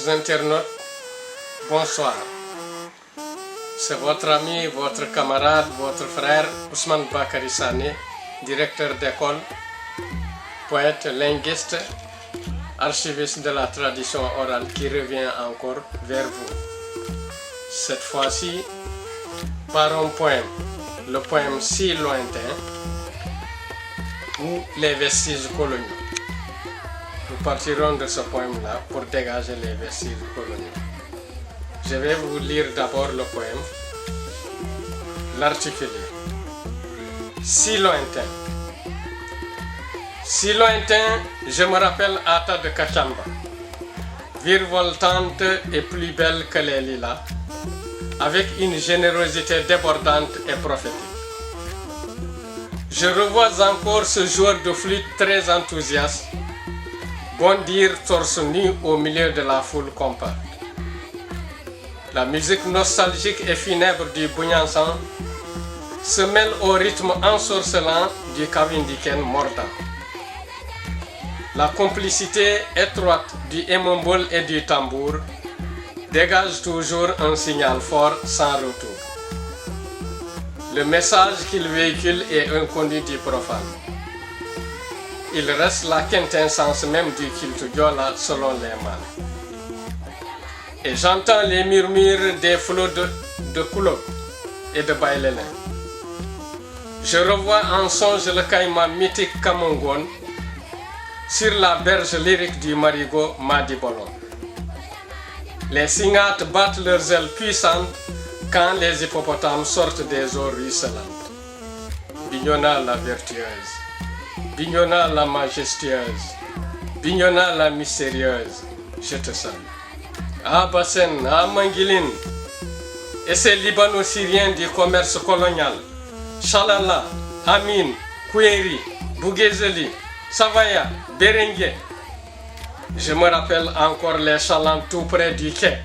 chers internautes, bonsoir. C'est votre ami, votre camarade, votre frère Ousmane Bakary Sané, directeur d'école, poète, linguiste, archiviste de la tradition orale qui revient encore vers vous. Cette fois-ci, par un poème, le poème Si lointain ou Les vestiges coloniaux. Nous partirons de ce poème-là pour dégager les vestiges coloniaux. Je vais vous lire d'abord le poème, l'articulé. Si lointain. Si lointain, je me rappelle Ata de Kachamba, virevoltante et plus belle que les lilas, avec une générosité débordante et prophétique. Je revois encore ce joueur de flûte très enthousiaste bondir torse nu au milieu de la foule compacte. La musique nostalgique et funèbre du Bounyansan se mêle au rythme ensorcelant du Kavindiken mordant. La complicité étroite du Emombol et du tambour dégage toujours un signal fort sans retour. Le message qu'il véhicule est inconnu du profane. Il reste la quintessence même du culte Diola selon les mâles. Et j'entends les murmures des flots de Koulop et de Baïlélin. Je revois en songe le caïman mythique Kamongon sur la berge lyrique du marigot Madibolon. Les cygnates battent leurs ailes puissantes quand les hippopotames sortent des eaux ruisselantes. Bignona la vertueuse, Bignona la majestueuse, Bignona la mystérieuse, je te salue. Ah Bassen, ah Manguiline, et ces Libano-Syriens du commerce colonial, Chalala, Amin, Kouéri, Bouguezeli, Savaya, Berengue. Je me rappelle encore les chalands tout près du quai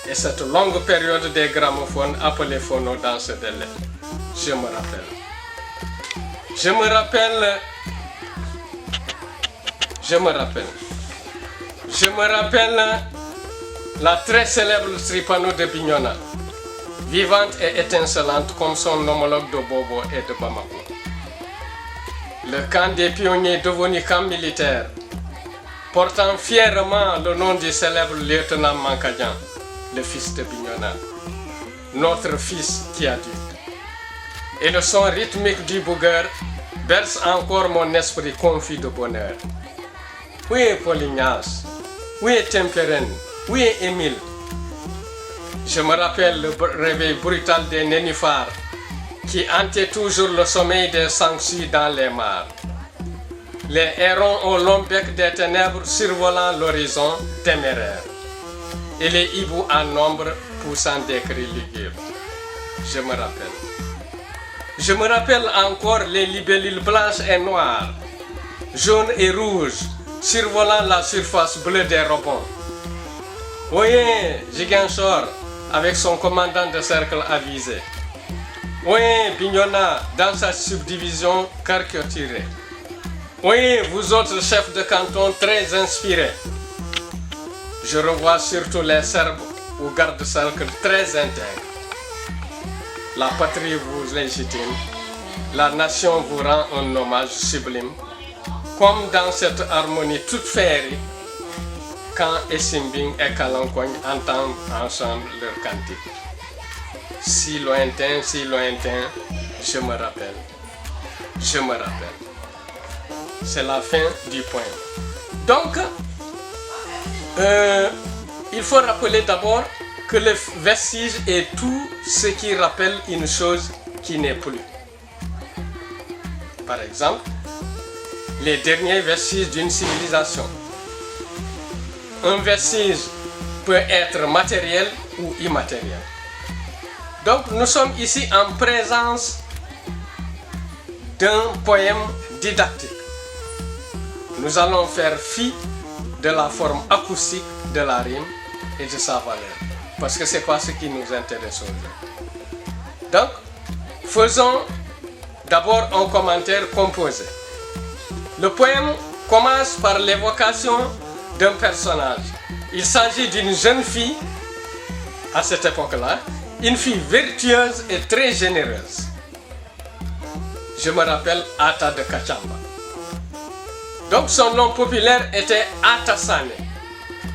et cette longue période des gramophones appelés phono dans ce délai. Je me rappelle. Je me rappelle la très célèbre Tripano de Bignona, vivante et étincelante comme son homologue de Bobo et de Bamako. Le camp des pionniers devenu camp militaire, portant fièrement le nom du célèbre lieutenant Mankadjan, le fils de Bignona, notre fils qui adulte. Et le son rythmique du bougueur berce encore mon esprit confus de bonheur. Où est Polignas? Où est Tempérène? Où est Émile? Je me rappelle le réveil brutal des nénuphars qui hantaient toujours le sommeil des sangsues dans les mares. Les hérons au long bec des ténèbres survolant l'horizon téméraire. Et les hiboux en nombre poussant des cris lugubres. Je me rappelle. Je me rappelle encore les libellules blanches et noires, jaunes et rouges, survolant la surface bleue des rebonds. Voyez Ziguinchor avec son commandant de cercle avisé. Voyez Bignona dans sa subdivision caricaturée. Voyez vous autres chefs de canton très inspirés. Je revois surtout les Serbes ou gardes-cercles très intègres. La patrie vous légitime, la nation vous rend un hommage sublime, comme dans cette harmonie toute féerique, quand Esimbing et Kalankogne entendent ensemble leur cantique. Si lointain, je me rappelle. C'est la fin du poème. Donc, il faut rappeler d'abord que le vestige est tout ce qui rappelle une chose qui n'est plus. Par exemple, les derniers vestiges d'une civilisation. Un vestige peut être matériel ou immatériel. Donc nous sommes ici en présence d'un poème didactique. Nous allons faire fi de la forme acoustique de la rime et de sa valeur, parce que ce n'est pas ce qui nous intéresse aujourd'hui. Donc, faisons d'abord un commentaire composé. Le poème commence par l'évocation d'un personnage Il s'agit d'une jeune fille, à cette époque-là, une fille vertueuse et très généreuse. Je me rappelle Ata de Kachamba. Donc son nom populaire était Ata Sané,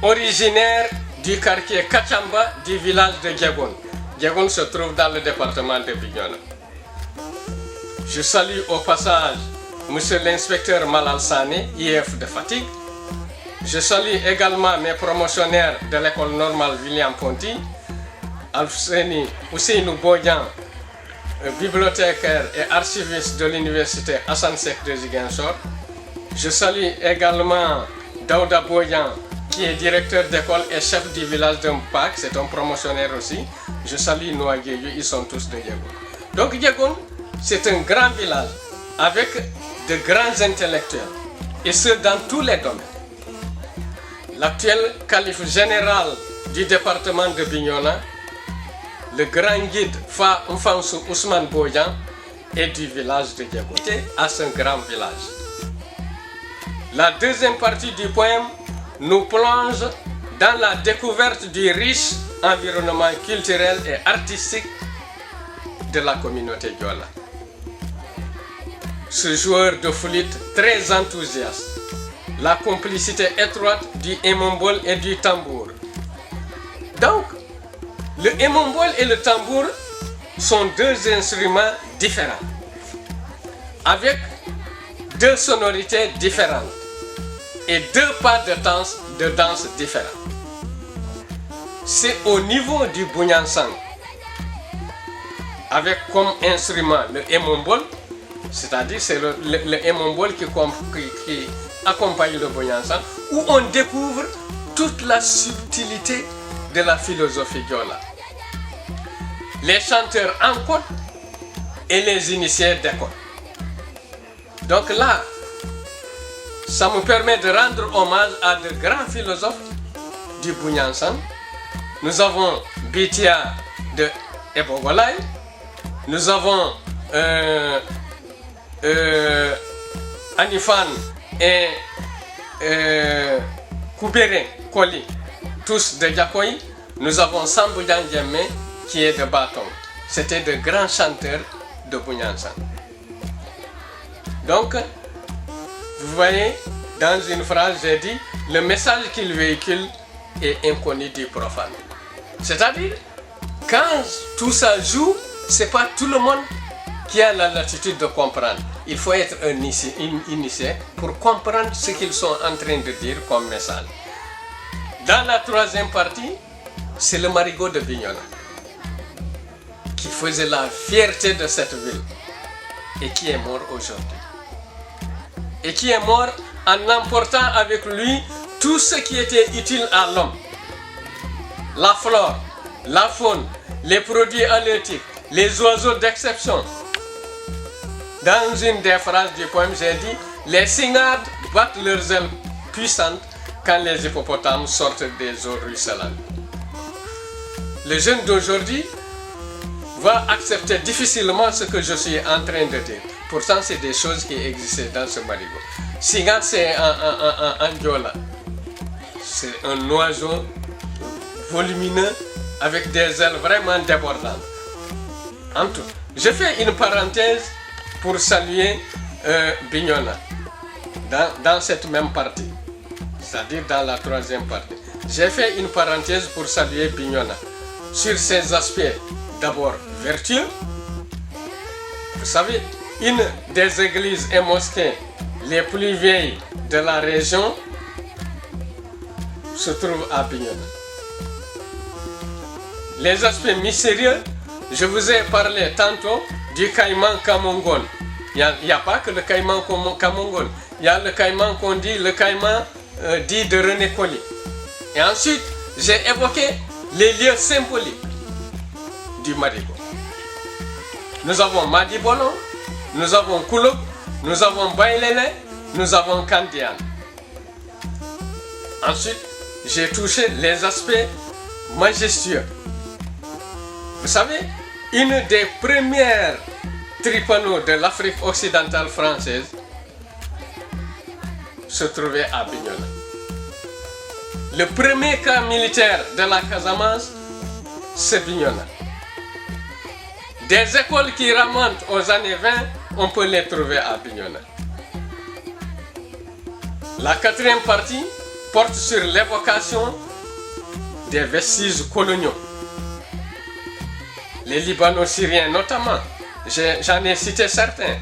originaire du quartier Kachamba du village de Diegoun. Diegoun se trouve dans le département de Bignona. Je salue au passage Monsieur l'inspecteur Malal Sané, IF de Fatigue. Je salue également mes promotionnaires de l'école normale William Ponty, Alfseni Ousseinou Bodian, bibliothécaire et archiviste de l'université Hassan Sek de Ziguinchor. Je salue également Daouda Bodian, qui est directeur d'école et chef du village de Mpak, c'est un promotionnaire aussi. Je salue Noa Guéyu, ils sont tous de Diegoun. Donc Diegoun, c'est un grand village avec de grands intellectuels, et ce dans tous les domaines. L'actuel calife général du département de Bignona, le grand guide Fa Mfansou Ousmane Bodian, est du village de Diegoun, à ce grand village. La deuxième partie du poème nous plonge dans la découverte du riche environnement culturel et artistique de la communauté Diola. Ce joueur de flûte très enthousiaste, la complicité étroite du hémombol et du tambour. Donc, le hémombol et le tambour sont deux instruments différents, avec deux sonorités différentes et deux pas de danse différents. C'est au niveau du Bounyansang, avec comme instrument le hémombol, c'est-à-dire c'est le hémombol qui accompagne le Bounyansang, où on découvre toute la subtilité de la philosophie Diola. Les chanteurs en côte et les initiés d'école. Donc là, ça me permet de rendre hommage à de grands philosophes du Bounyansang. Nous avons Bitia de Ebogolay, nous avons Anifan et Koubéré Koli, tous de Diakoy. Nous avons Sambou Djamé qui est de Baton. C'était de grands chanteurs de Bounyansang. Donc, vous voyez, dans une phrase, j'ai dit, le message qu'il véhicule est inconnu du profane. C'est-à-dire, quand tout ça joue, c'est pas tout le monde qui a la latitude de comprendre. Il faut être un initié pour comprendre ce qu'ils sont en train de dire comme message. Dans la troisième partie, c'est le marigot de Bignona qui faisait la fierté de cette ville et qui est mort aujourd'hui. Et qui est mort en emportant avec lui tout ce qui était utile à l'homme. La flore, la faune, les produits halieutiques, les oiseaux d'exception. Dans une des phrases du poème, j'ai dit « Les cigades battent leurs ailes puissantes quand les hippopotames sortent des eaux ruisselantes. » Le jeune d'aujourd'hui va accepter difficilement ce que je suis en train de dire. Pourtant, c'est des choses qui existaient dans ce marigot. Cigade, c'est un diola. C'est un oiseau volumineux avec des ailes vraiment débordantes. En tout, je fais une parenthèse pour saluer Bignona dans cette même partie, c'est-à-dire dans la troisième partie. J'ai fait une parenthèse pour saluer Bignona sur ses aspects d'abord vertueux. Vous savez, une des églises et mosquées les plus vieilles de la région se trouve à Bignona. Les aspects mystérieux, je vous ai parlé tantôt du caïman Kamongon. Il n'y a pas que le caïman Kamongon. Il y a le caïman qu'on dit, le caïman dit de René Colli. Et ensuite, j'ai évoqué les lieux symboliques du marigot. Nous avons Madibolon, nous avons Koulouk, nous avons Baïlélé, nous avons Kandian. Ensuite, j'ai touché les aspects majestueux. Vous savez, une des premières tripanos de l'Afrique occidentale française se trouvait à Bignona. Le premier camp militaire de la Casamance, c'est Bignona. Des écoles qui remontent aux années 20, on peut les trouver à Bignona. La quatrième partie porte sur l'évocation des vestiges coloniaux. Les Libano-Syriens notamment, j'en ai cité certains,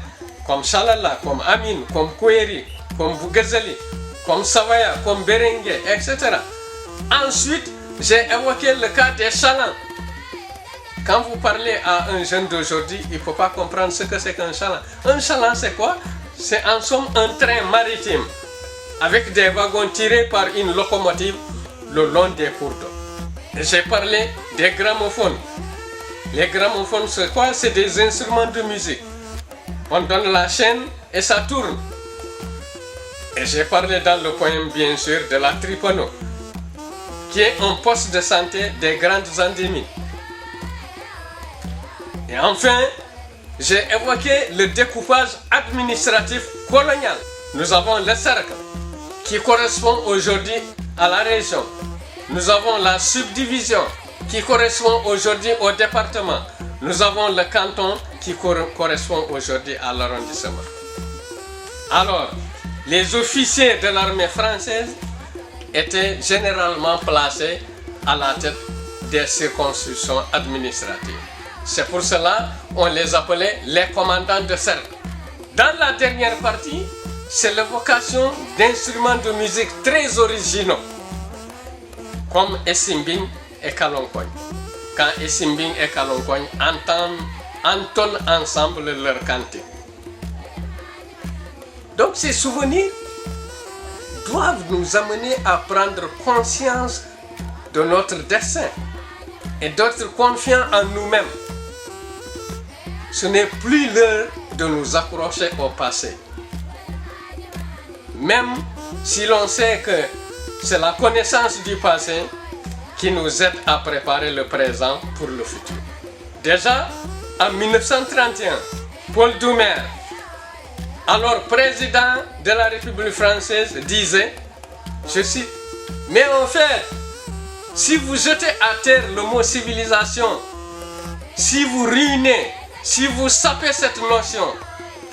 comme Chalala, comme Amin, comme Kouéri, comme Bougazali, comme Savaya, comme Berengue, etc. Ensuite, j'ai évoqué le cas des Chalans. Quand vous parlez à un jeune d'aujourd'hui, il ne faut pas comprendre ce que c'est qu'un chaland. Un chaland, c'est quoi? C'est en somme un train maritime avec des wagons tirés par une locomotive le long des cours d'eau. J'ai parlé des gramophones. Les gramophones, c'est quoi? C'est des instruments de musique. On donne la chaîne et ça tourne. Et j'ai parlé dans le poème, bien sûr, de la Tripano, qui est un poste de santé des grandes endémies. Et enfin, j'ai évoqué le découpage administratif colonial. Nous avons le cercle qui correspond aujourd'hui à la région. Nous avons la subdivision qui correspond aujourd'hui au département. Nous avons le canton qui correspond aujourd'hui à l'arrondissement. Alors, les officiers de l'armée française étaient généralement placés à la tête des circonscriptions administratives. C'est pour cela qu'on les appelait les commandants de cercle. Dans la dernière partie, c'est l'évocation d'instruments de musique très originaux, comme Esimbing et Kalonkogne. Quand Esimbing et Kalonkogne entonnent ensemble leur cantique. Donc ces souvenirs doivent nous amener à prendre conscience de notre destin et d'être confiants en nous-mêmes. Ce n'est plus l'heure de nous accrocher au passé. Même si l'on sait que c'est la connaissance du passé qui nous aide à préparer le présent pour le futur. Déjà, en 1931, Paul Doumer, alors président de la République française, disait, je cite, « Mais en fait, si vous jetez à terre le mot civilisation, si vous ruinez, si vous sapez cette notion,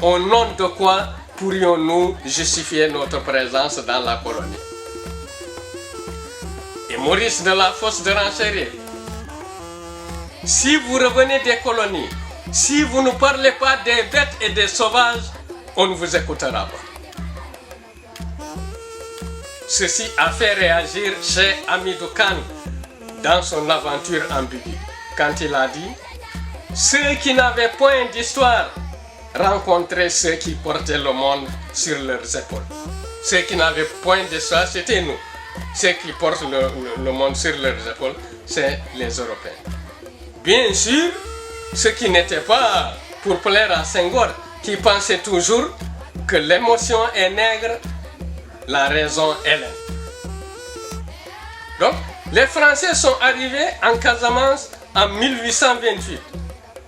au nom de quoi pourrions-nous justifier notre présence dans la colonie ?» Et Maurice de la Fosse de Rancherie, si vous revenez des colonies, si vous ne parlez pas des bêtes et des sauvages, on ne vous écoutera pas. Ceci a fait réagir Cheikh Hamidou Kane dans son aventure ambiguë, quand il a dit « Ceux qui n'avaient point d'histoire rencontraient ceux qui portaient le monde sur leurs épaules. » Ceux qui n'avaient point d'histoire, c'était nous. Ceux qui portent le monde sur leurs épaules, c'est les Européens. Bien sûr, ceux qui n'étaient pas pour plaire à Senghor, qui pensaient toujours que l'émotion est nègre, la raison est laine. Donc, les Français sont arrivés en Casamance en 1828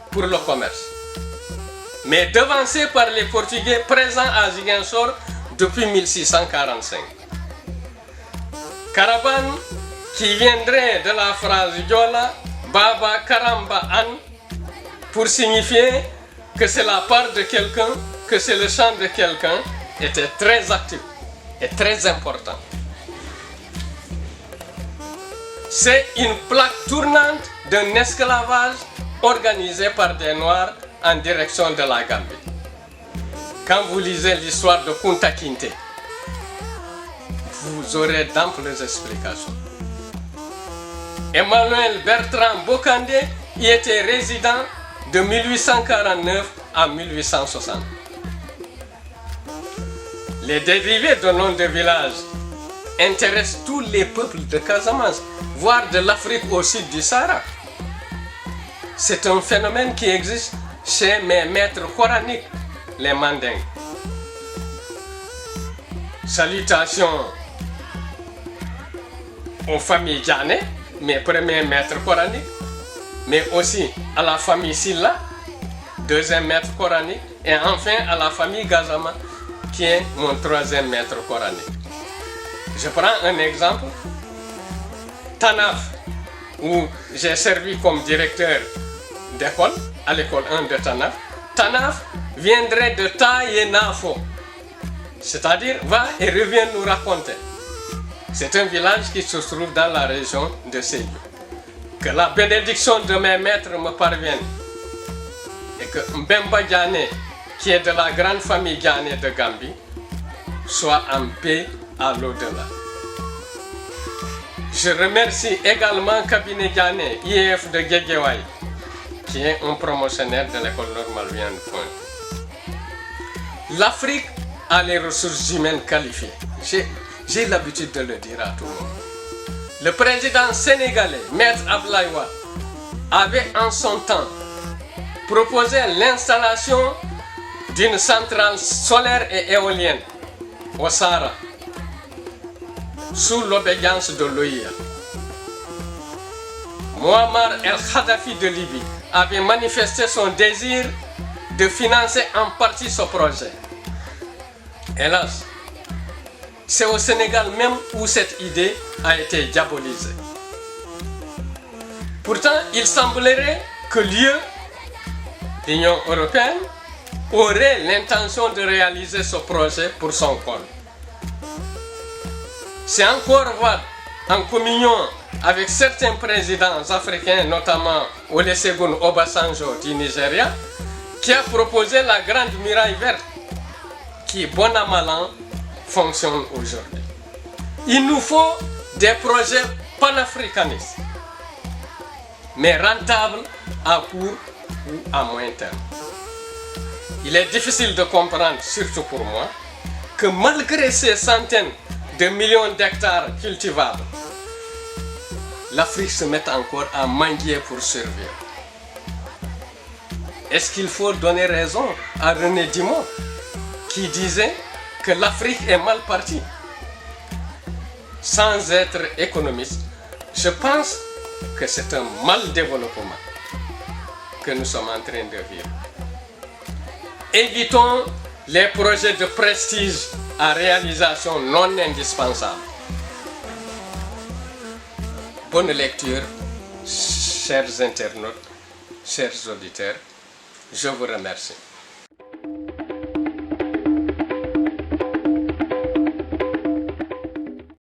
pour le commerce, mais devancés par les Portugais présents à Ziguinchor depuis 1645. Caravane qui viendrait de la phrase Diola, Baba Karamba An, pour signifier que c'est la part de quelqu'un, que c'est le chant de quelqu'un, était très actif et très important. C'est une plaque tournante d'un esclavage organisé par des Noirs en direction de la Gambie. Quand vous lisez l'histoire de Kunta Kinte, vous aurez d'amples explications. Emmanuel Bertrand Bokandé y était résident de 1849 à 1860. Les dérivés de noms de villages intéressent tous les peuples de Casamance, voire de l'Afrique au sud du Sahara. C'est un phénomène qui existe chez mes maîtres coraniques, les Mandingues. Salutations aux familles Diané, mes premiers maîtres coraniques, mais aussi à la famille Silla, deuxième maître coranique, et enfin à la famille Gazama, qui est mon troisième maître coranique. Je prends un exemple. TANAF, où j'ai servi comme directeur d'école, à l'école 1 de TANAF, TANAF viendrait de Taïenafo, c'est-à-dire va et revient nous raconter. C'est un village qui se trouve dans la région de Sédhiou. Que la bénédiction de mes maîtres me parvienne et que Mbemba Diané, qui est de la grande famille Diané de Gambie, soit en paix à l'au-delà. Je remercie également Cabinet Diané, IEF de Guédiawaye, qui est un promotionnaire de l'école normale Vienne Point. L'Afrique a les ressources humaines qualifiées. J'ai l'habitude de le dire à tout le monde. Le président sénégalais, Maître Abdoulaye Wade, avait en son temps proposé l'installation d'une centrale solaire et éolienne au Sahara, sous l'obédience de l'OIA. Muammar el-Kadhafi de Libye avait manifesté son désir de financer en partie ce projet. Hélas, c'est au Sénégal même où cette idée a été diabolisée. Pourtant, il semblerait que l'Union européenne, aurait l'intention de réaliser ce projet pour son compte. C'est encore en communion avec certains présidents africains, notamment Olusegun Obasanjo du Nigeria, qui a proposé la grande muraille verte, qui, bon an mal an, fonctionne aujourd'hui. Il nous faut des projets panafricanistes, mais rentables à court ou à moyen terme. Il est difficile de comprendre, surtout pour moi, que malgré ces centaines de millions d'hectares cultivables, l'Afrique se mette encore à mendier pour survivre. Est-ce qu'il faut donner raison à René Dumont, qui disait que l'Afrique est mal partie? Sans être économiste, je pense que c'est un mal développement que nous sommes en train de vivre. Évitons les projets de prestige à réalisation non indispensable. Bonne lecture, chers internautes, chers auditeurs, je vous remercie.